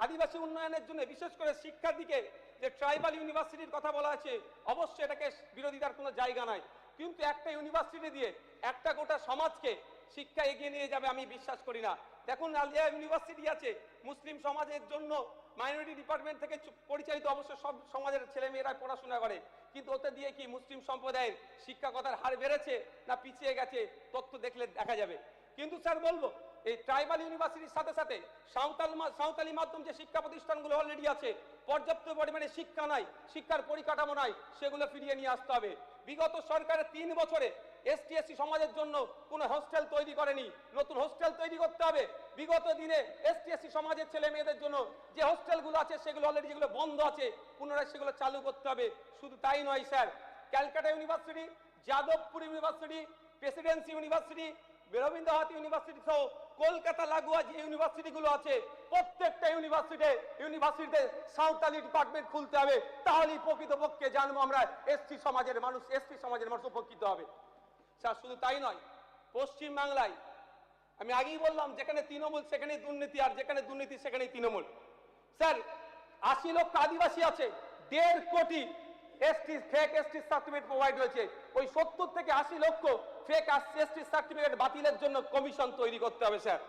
আদিবাসী উন্নয়নের জন্য বিশেষ করে শিক্ষার দিকে যে ট্রাইবাল ইউনিভার্সিটির কথা বলা আছে, অবশ্যই এটাকে বিরোধিতার কোনো জায়গা নাই, কিন্তু একটা ইউনিভার্সিটি দিয়ে একটা গোটা সমাজকে শিক্ষা এগিয়ে নিয়ে যাবে আমি বিশ্বাস করি না। দেখুন, আলিয়া ইউনিভার্সিটি আছে মুসলিম সমাজের জন্য, মাইনরিটি ডিপার্টমেন্ট থেকে পরিচালিত, অবশ্য সব সমাজের ছেলে মেয়েরা পড়াশোনা করে, কিন্তু ওতে দিয়ে কি মুসলিম সম্প্রদায়ের শিক্ষকতার হার বেড়েছে না পিছিয়ে গেছে? তথ্য দেখলে দেখা যাবে। কিন্তু স্যার বলবো, এই ট্রাইবাল ইউনিভার্সিটির সাথে সাথে সাঁওতালি মাধ্যম যে শিক্ষা প্রতিষ্ঠানগুলো অলরেডি আছে, পর্যাপ্ত পরিমাণে শিক্ষা নাই, শিক্ষার পরিকাঠামো নাই, সেগুলো ফিরিয়ে নিয়ে আসতে হবে। বিগত সরকারের 3 বছরে এসটি এসসি সমাজের জন্য কোনো হোস্টেল তৈরি করেনি, নতুন হোস্টেল তৈরি করতে হবে। বিগত দিনে এসটি এসসি সমাজের ছেলে মেয়েদের জন্য যে হোস্টেলগুলো আছে সেগুলো অলরেডি যেগুলো বন্ধ আছে পুনরায় সেগুলো চালু করতে হবে। শুধু তাই নয় sir, Calcutta university, Jadavpur university, Presidency university, Rabindranath university সহ কলকাতা লাগোয়া যে ইউনিভার্সিটিগুলো আছে প্রত্যেকটা ইউনিভার্সিটিতে সাঁওতালি ডিপার্টমেন্ট খুলতে হবে। তাহলেই প্রকৃতপক্ষে জানবো আমরা এসটি সমাজের মানুষ উপকৃত হবে। স্যার শুধু তাই নয়, পশ্চিম বাংলায় আমি আগেই বললাম যেখানে তৃণমূল সেখানেই দুর্নীতি, আর যেখানে দুর্নীতি সেখানেই তৃণমূল। স্যার 80 লক্ষ আদিবাসী আছে, 1.5 কোটি ফেক এসটি সার্টিফিকেট প্রোভাইড হয়েছে। ওই 70 থেকে 80 লক্ষ ফেক এসটি সার্টিফিকেট বাতিলের জন্য কমিশন তৈরি করতে হবে স্যার।